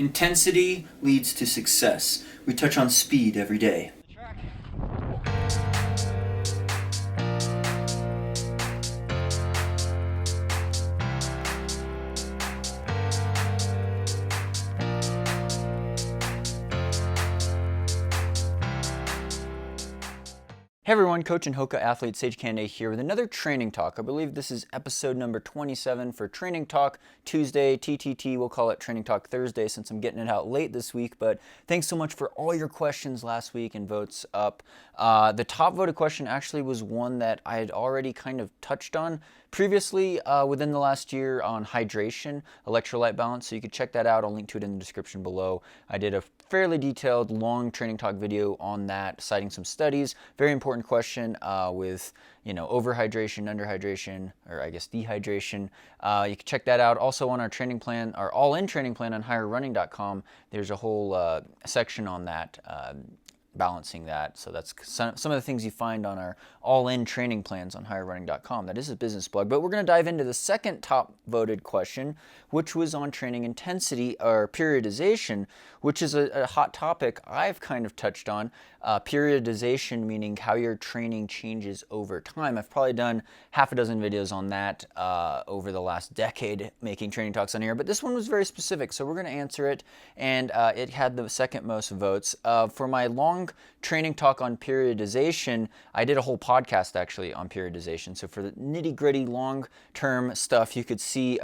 Intensity leads to success. We touch on speed every day. Hey everyone, Coach and Hoka athlete Sage Canaday here with another training talk. I believe this is episode number 27 for Training Talk Tuesday, TTT. We'll call it Training Talk Thursday since I'm getting it out late this week, but thanks so much for all your questions last week and votes up. The top voted question actually was one that I had already kind of touched on previously within the last year on hydration, electrolyte balance, so you could check that out. I'll link to it in the description below. I did a fairly detailed, long training talk video on that, citing some studies. Very important question with, overhydration, underhydration, or I guess dehydration. You can check that out. Also on our training plan, our all-in training plan on higherrunning.com, there's a whole section on that, balancing that. So that's some of the things you find on our all-in training plans on higherrunning.com. That is a business blog, but we're going to dive into the second top voted question, which was on training intensity or periodization, which is a hot topic I've kind of touched on. Periodization meaning how your training changes over time. I've probably done half a dozen videos on that over the last decade making training talks on here, but this one was very specific, so we're going to answer it, and it had the second most votes. For my long training talk on periodization, I did a whole podcast actually on periodization, so for the nitty-gritty long-term stuff, you could see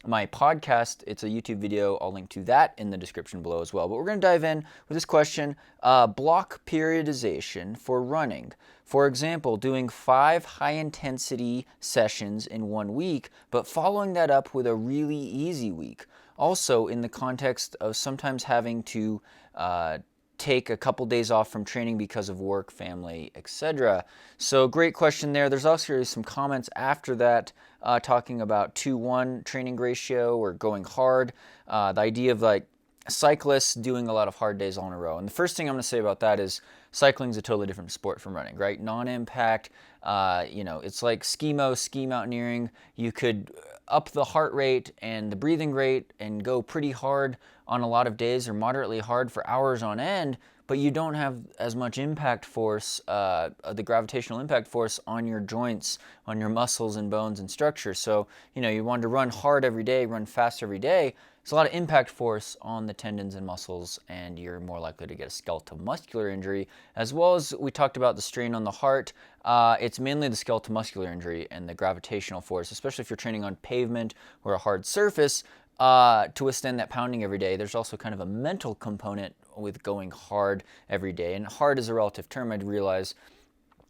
my podcast. It's a YouTube video. I'll link to that in the description below as well. But we're going to dive in with this question. Block periodization for running. For example, doing 5 high-intensity sessions in 1 week, but following that up with a really easy week. Also, in the context of sometimes having to take a couple days off from training because of work, family, etc. So great question there. There's also some comments after that talking about 2-1 training ratio or going hard. The idea of like cyclists doing a lot of hard days all in a row. And the first thing I'm going to say about that is cycling is a totally different sport from running, right? Non-impact, it's like ski mountaineering. You could up the heart rate and the breathing rate and go pretty hard on a lot of days or moderately hard for hours on end, but you don't have as much impact force, the gravitational impact force on your joints, on your muscles and bones and structure. So, you want to run hard every day, run fast every day. There's a lot of impact force on the tendons and muscles, and you're more likely to get a skeletal muscular injury, as well as we talked about the strain on the heart. It's mainly the skeletal muscular injury and the gravitational force, especially if you're training on pavement or a hard surface to withstand that pounding every day. There's also kind of a mental component with going hard every day, and hard is a relative term, I'd realize.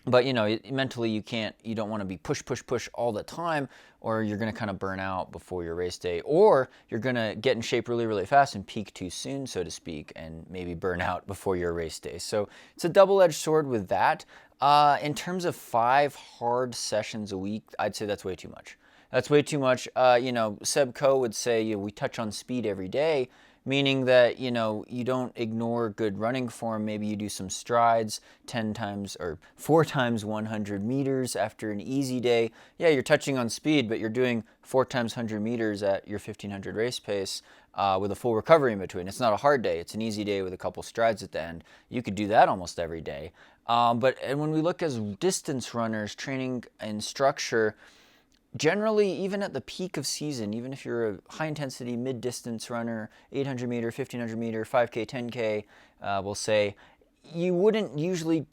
But mentally you don't want to be push all the time, or you're going to kind of burn out before your race day, or you're going to get in shape really, really fast and peak too soon, so to speak, and maybe burn out before your race day. So it's a double-edged sword with that. In terms of 5 hard sessions a week, I'd say that's way too much. That's way too much. Seb Coe would say we touch on speed every day, meaning that, you don't ignore good running form. Maybe you do some strides 10 times or 4 times 100 meters after an easy day. Yeah, you're touching on speed, but you're doing 4 times 100 meters at your 1500 race pace with a full recovery in between. It's not a hard day. It's an easy day with a couple strides at the end. You could do that almost every day. And when we look as distance runners, training and structure, generally, even at the peak of season, even if you're a high-intensity mid-distance runner, 800 meter, 1500 meter, 5K, 10K, we'll say, you wouldn't usually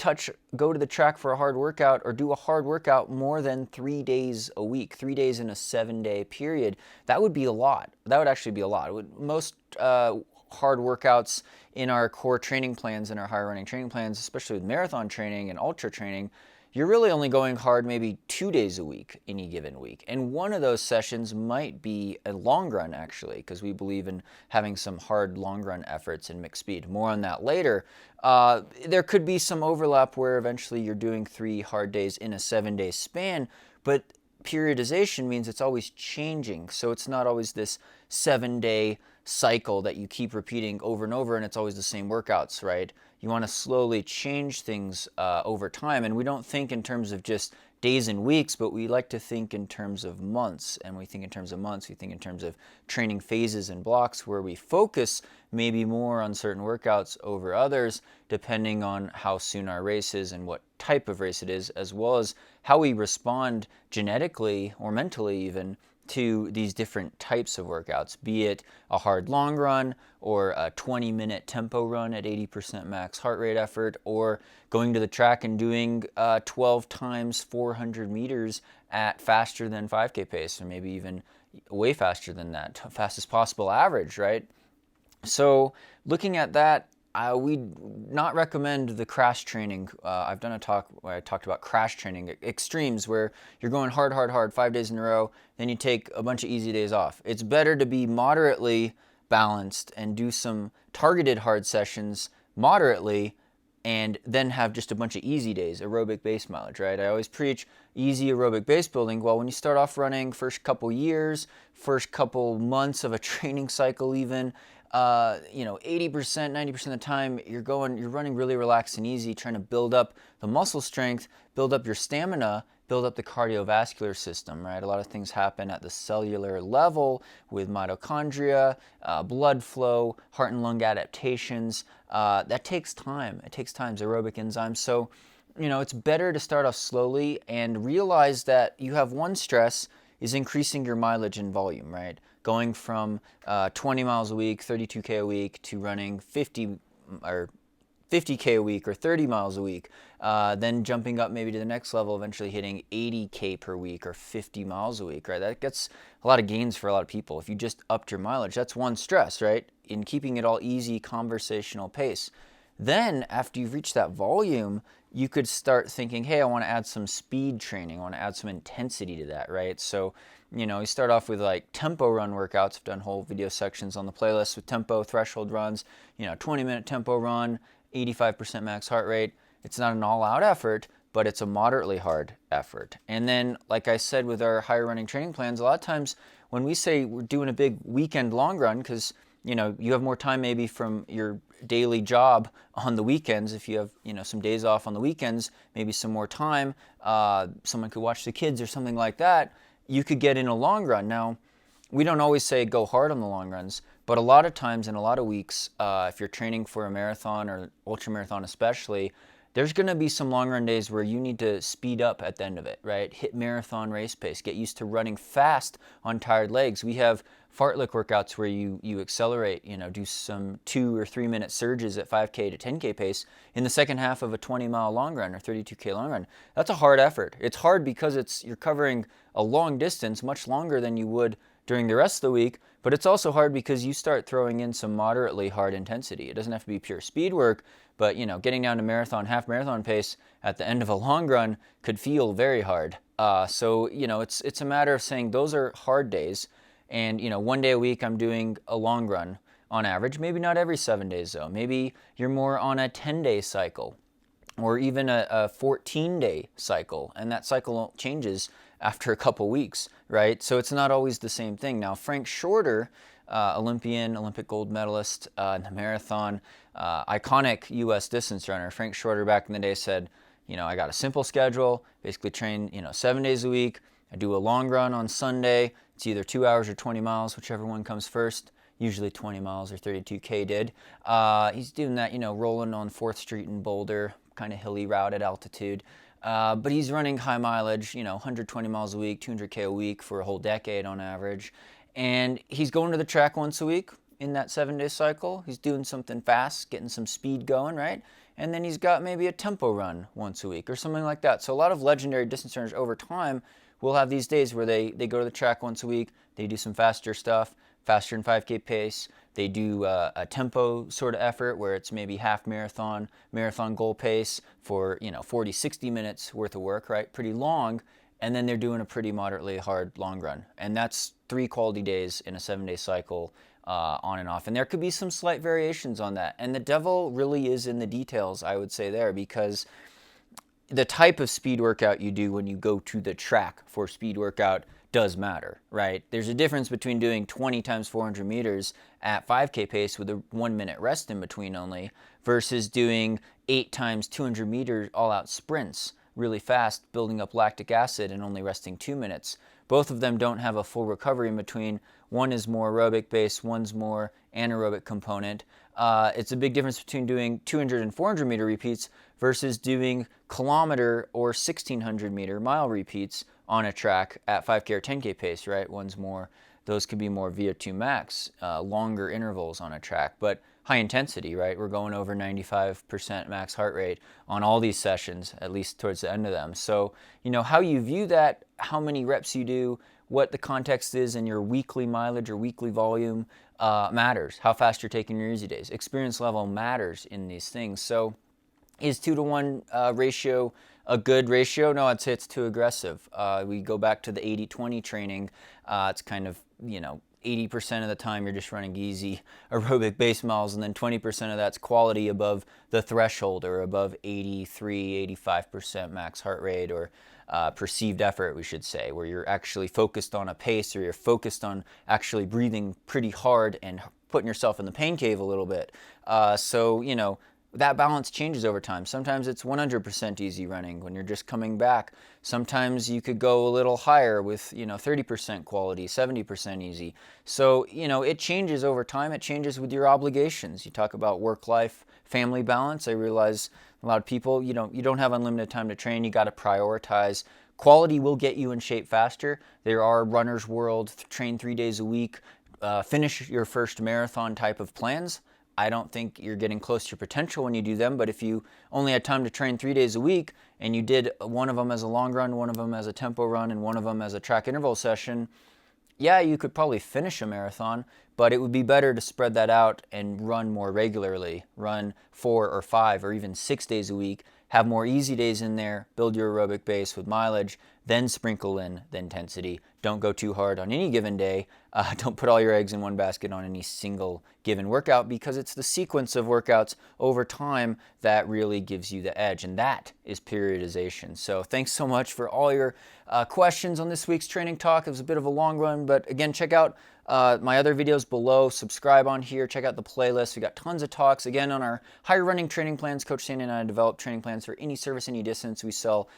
go to the track for a hard workout or do a hard workout more than 3 days a week, 3 days in a 7-day period. That would be a lot. That would actually be a lot. Most hard workouts in our core training plans, in our higher running training plans, especially with marathon training and ultra training, you're really only going hard maybe 2 days a week, any given week. And one of those sessions might be a long run, actually, because we believe in having some hard long run efforts and mixed speed. More on that later. There could be some overlap where eventually you're doing 3 hard days in a 7-day span, but periodization means it's always changing. So it's not always this 7-day cycle that you keep repeating over and over, and it's always the same workouts, right? You want to slowly change things over time, and we don't think in terms of just days and weeks, but we like to think in terms of months. And we think in terms of months, we think in terms of training phases and blocks where we focus maybe more on certain workouts over others, depending on how soon our race is and what type of race it is, as well as how we respond genetically or mentally even to these different types of workouts, be it a hard long run or a 20-minute tempo run at 80% max heart rate effort, or going to the track and doing 12 times 400 meters at faster than 5K pace, or maybe even way faster than that, fastest possible average, right? So looking at that, we not recommend the crash training. I've done a talk where I talked about crash training, extremes where you're going hard 5 days in a row, then you take a bunch of easy days off. It's better to be moderately balanced and do some targeted hard sessions moderately, and then have just a bunch of easy days, aerobic base mileage, right? I always preach easy aerobic base building. Well, when you start off running, first couple years, first couple months of a training cycle even, 80%, 90% of the time, you're running really relaxed and easy, trying to build up the muscle strength, build up your stamina, build up the cardiovascular system, right? A lot of things happen at the cellular level with mitochondria, blood flow, heart and lung adaptations. That takes time. It takes time, aerobic enzymes. So, it's better to start off slowly and realize that you have one stress is increasing your mileage and volume, right? Going from 20 miles a week, 32K a week, to running 50K a week or 30 miles a week, then jumping up maybe to the next level, eventually hitting 80K per week or 50 miles a week, right? That gets a lot of gains for a lot of people. If you just upped your mileage, that's one stress, right? In keeping it all easy, conversational pace. Then after you've reached that volume, you could start thinking, hey, I want to add some speed training. I want to add some intensity to that, right? So, you start off with like tempo run workouts. I've done whole video sections on the playlist with tempo threshold runs, 20-minute tempo run, 85% max heart rate. It's not an all-out effort, but it's a moderately hard effort. And then, like I said, with our higher running training plans, a lot of times when we say we're doing a big weekend long run, because you have more time maybe from your daily job on the weekends. If you have, some days off on the weekends, maybe some more time, someone could watch the kids or something like that, you could get in a long run. Now, we don't always say go hard on the long runs, but a lot of times in a lot of weeks, if you're training for a marathon or ultra marathon especially, there's going to be some long run days where you need to speed up at the end of it, right? Hit marathon race pace, get used to running fast on tired legs. We have fartlek workouts where you accelerate, do some 2 or 3 minute surges at 5K to 10K pace in the second half of a 20-mile long run or 32K long run. That's a hard effort. It's hard because you're covering a long distance, much longer than you would during the rest of the week, but it's also hard because you start throwing in some moderately hard intensity. It doesn't have to be pure speed work, but getting down to marathon, half marathon pace at the end of a long run could feel very hard. So it's a matter of saying those are hard days, and one day a week I'm doing a long run on average. Maybe not every 7 days though. Maybe you're more on a 10-day cycle, or even a 14-day cycle, and that cycle changes after a couple weeks, right? So it's not always the same thing. Now, Frank Shorter, Olympic gold medalist in the marathon, iconic U.S. distance runner, Frank Shorter back in the day said, I got a simple schedule, basically train, 7 days a week. I do a long run on Sunday. It's either 2 hours or 20 miles, whichever one comes first. Usually 20 miles or 32K did. He's doing that, rolling on 4th Street in Boulder, kind of hilly route at altitude. But he's running high mileage, 120 miles a week, 200K a week for a whole decade on average. And he's going to the track once a week in that 7-day cycle. He's doing something fast, getting some speed going, right? And then he's got maybe a tempo run once a week or something like that. So a lot of legendary distance runners over time will have these days where they go to the track once a week, they do some faster stuff, faster than 5K pace. They do a tempo sort of effort where it's maybe half marathon goal pace for 40, 60 minutes worth of work, right? Pretty long. And then they're doing a pretty moderately hard long run. And that's 3 quality days in a 7-day cycle on and off. And there could be some slight variations on that. And the devil really is in the details, I would say there, because the type of speed workout you do when you go to the track for speed workout does matter, right? There's a difference between doing 20 times 400 meters at 5K pace with a 1 minute rest in between only versus doing 8 times 200 meters all out sprints really fast, building up lactic acid and only resting 2 minutes. Both of them don't have a full recovery in between. One is more aerobic based, one's more anaerobic component. It's a big difference between doing 200 and 400 meter repeats versus doing kilometer or 1600 meter mile repeats on a track at 5K or 10K pace, right? Those could be more VO2 max, longer intervals on a track, but high intensity, right? We're going over 95% max heart rate on all these sessions, at least towards the end of them. So, how you view that, how many reps you do, what the context is in your weekly mileage or weekly volume matters. How fast you're taking your easy days. Experience level matters in these things. So is 2-to-1 ratio a good ratio? No, I'd say it's too aggressive. We go back to the 80-20 training. It's kind of, 80% of the time you're just running easy aerobic base miles, and then 20% of that's quality above the threshold or above 83, 85% max heart rate or perceived effort, we should say, where you're actually focused on a pace or you're focused on actually breathing pretty hard and putting yourself in the pain cave a little bit. So, that balance changes over time. Sometimes it's 100% easy running when you're just coming back. Sometimes you could go a little higher with, 30% quality, 70% easy. So, it changes over time. It changes with your obligations. You talk about work-life, family balance. I realize a lot of people, you don't have unlimited time to train. You got to prioritize. Quality will get you in shape faster. There are Runner's World, train 3 days a week, finish your first marathon type of plans. I don't think you're getting close to your potential when you do them, but if you only had time to train 3 days a week and you did one of them as a long run, one of them as a tempo run, and one of them as a track interval session, yeah, you could probably finish a marathon, but it would be better to spread that out and run more regularly, run 4 or 5 or even 6 days a week, have more easy days in there, build your aerobic base with mileage, then sprinkle in the intensity. Don't go too hard on any given day. Don't put all your eggs in one basket on any single given workout, because it's the sequence of workouts over time that really gives you the edge, and that is periodization. So thanks so much for all your questions on this week's Training Talk. It was a bit of a long run, but again, check out my other videos below. Subscribe on here. Check out the playlist. We got tons of talks. Again, on our higher running training plans, Coach Sandy and I develop training plans for any service, any distance. We sell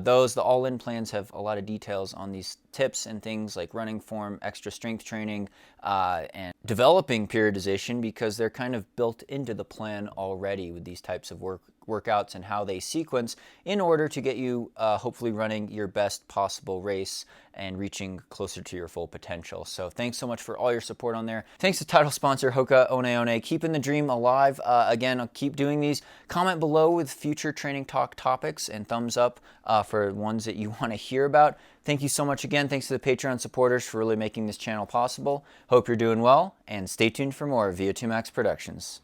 those. The all-in plans have a lot of details on these tips and things like running form, extra strength training, and developing periodization, because they're kind of built into the plan already with these types of workouts and how they sequence in order to get you hopefully running your best possible race and reaching closer to your full potential. So thanks so much for all your support on there. Thanks to title sponsor Hoka One One, keeping the dream alive. Again, I'll keep doing these. Comment below with future Training Talk topics and thumbs up for ones that you want to hear about. Thank you so much again. Thanks to the Patreon supporters for really making this channel possible. Hope you're doing well, and stay tuned for more VO2 Max Productions.